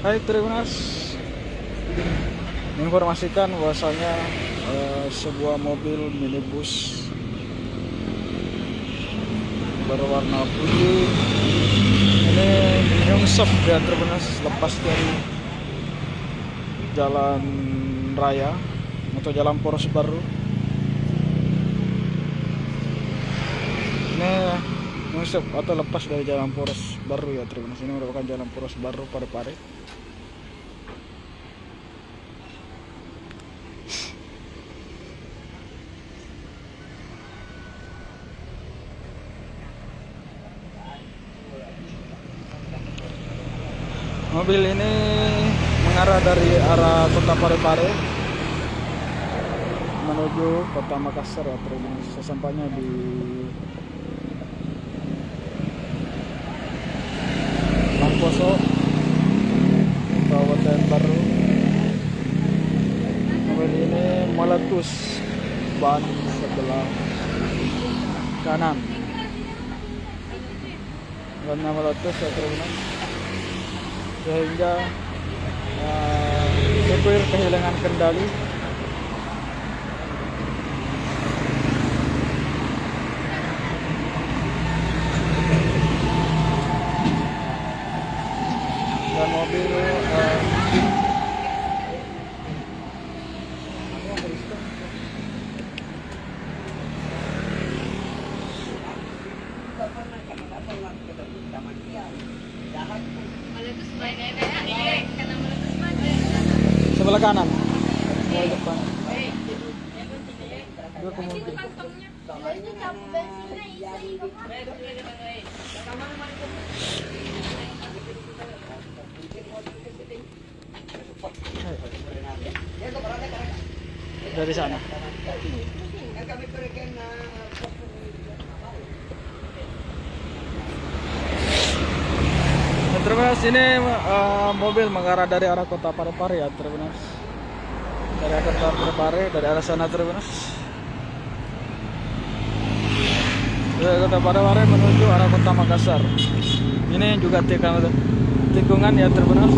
Baik, Tribunas, menginformasikan bahwasanya sebuah mobil minibus berwarna putih ini nyungsep ya Tribunas, lepas dari jalan raya atau jalan poros baru. Ini nyungsep atau lepas dari jalan poros baru ya Tribunas. Ini merupakan jalan poros baru Parepare. Mobil ini mengarah dari arah kota Parepare menuju kota Makassar ya Tribunas. Sesampainya di Langkoso, Kabupaten Baru, mobil ini meletus ban sebelah kanan. Bannya meletus ya Tribunas, sehingga supir kehilangan kendali. Dan mobil sebelah kanan, sebelah depan. Dua kemungkinan. Dari sana. Terus ini mobil mengarah dari arah kota Parepare ya Terus dari arah kota Parepare, dari arah sana Terus dari kota Parepare menuju arah kota Makassar. Ini juga tikungan ya Terus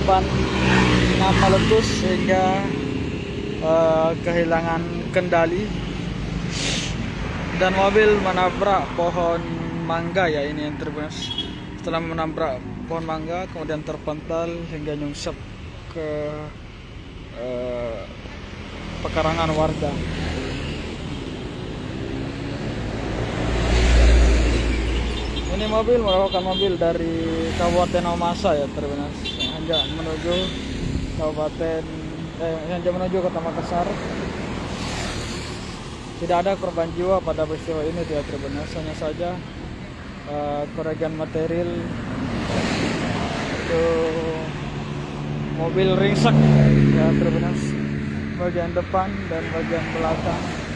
ban meletus sehingga kehilangan kendali dan mobil menabrak pohon mangga ya ini yang Tribunas. Setelah menabrak pohon mangga kemudian terpental hingga nyungsep ke pekarangan warga. Ini mobil merupakan mobil dari Kabupaten Mamasa ya Tribunas, hanya menuju hanya menuju kota Makassar. Tidak ada korban jiwa pada peristiwa ini ya Tribunas, hanya saja kerugian material itu mobil ringsek ya Tribunas, bagian depan dan bagian belakang.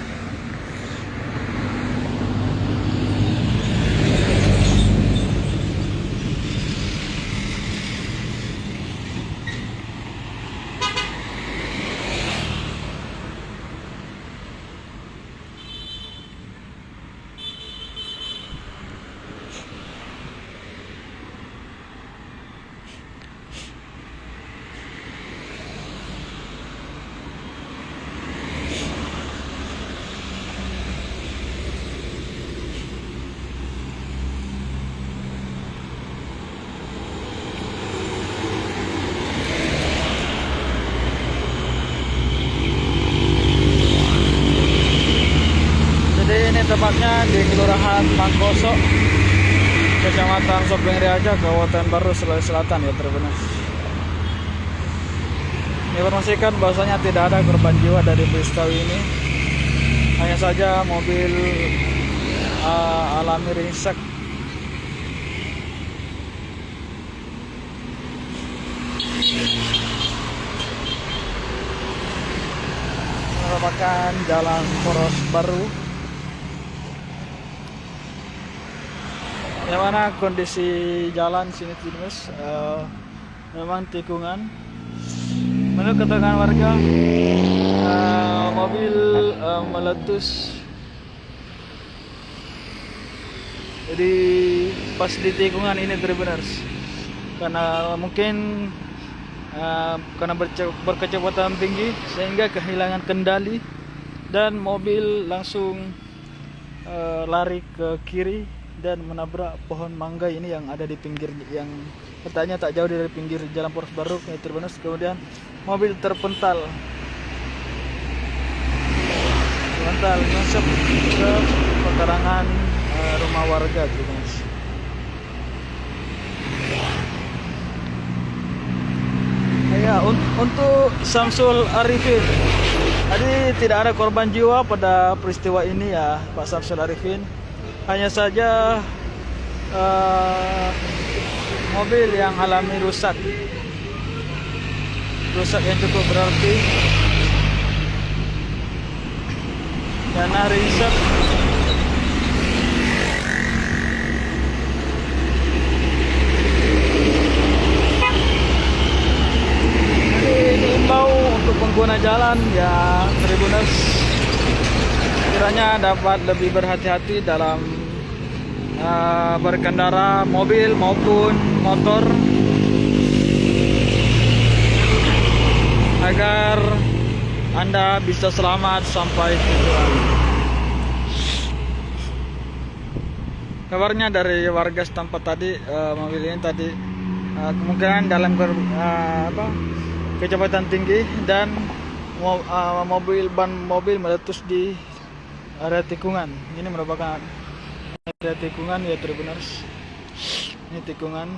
Ini tepatnya di Kelurahan Mangkoso, Kecamatan Sopeng Riaja, Kabupaten Baru, Sulawesi Selatan ya Tribunas. Informasikan bahwasanya tidak ada korban jiwa dari peristiwa ini, hanya saja mobil alami ringsek. Merupakan jalan poros baru, yang mana kondisi jalan sini Tribunas memang tikungan. Menurut keterangan warga, mobil meletus di pas di tikungan ini Tribuners, karena mungkin karena berkecepatan tinggi sehingga kehilangan kendali dan mobil langsung lari ke kiri dan menabrak pohon mangga ini yang ada di pinggir, yang letaknya tak jauh dari pinggir jalan Poros Baru Tribuners. Kemudian mobil terpental nyungsep ke pekarangan rumah warga Tribuners. Ya, untuk Samsul Arifin, tadi tidak ada korban jiwa pada peristiwa ini ya Pak Samsul Arifin. Hanya saja mobil yang alami rusak yang cukup berarti, karena riset diimbau untuk pengguna jalan ya Tribuners, kiranya dapat lebih berhati-hati dalam berkendara mobil maupun motor, agar Anda bisa selamat sampai tujuan. Kabarnya dari warga setempat tadi, mobil ini tadi kemungkinan dalam kecepatan tinggi dan ban mobil meletus di area tikungan. Ini merupakan area tikungan ya Tribuners. Ini tikungan.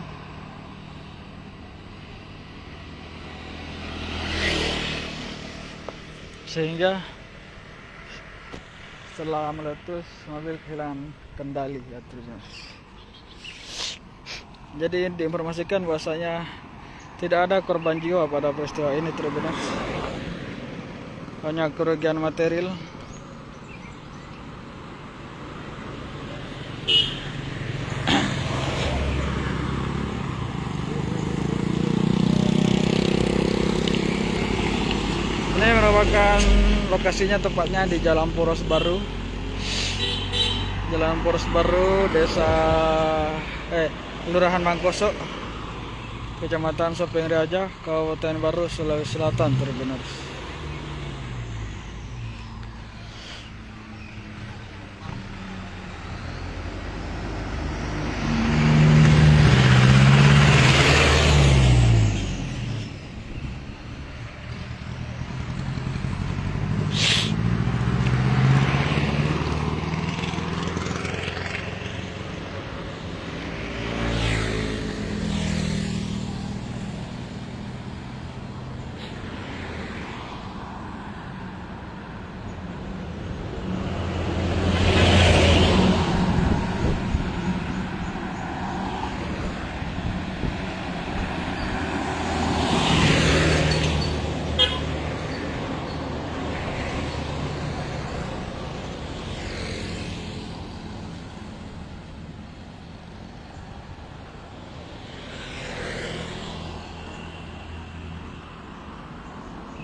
Sehingga setelah meletus mobil kehilangan kendali ya Tribuners. Jadi diinformasikan bahwasanya tidak ada korban jiwa pada peristiwa ini Tribuners, hanya kerugian material. Ini merupakan lokasinya tepatnya di Jalan Poros Baru, Desa Kelurahan Mangkoso, Kecamatan Sopeng Raja, Kabupaten Baru, Sulawesi Selatan Tribuners.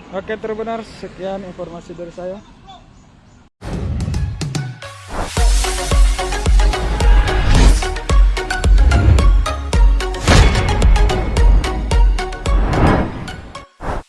Oke Tribuners, sekian informasi dari saya.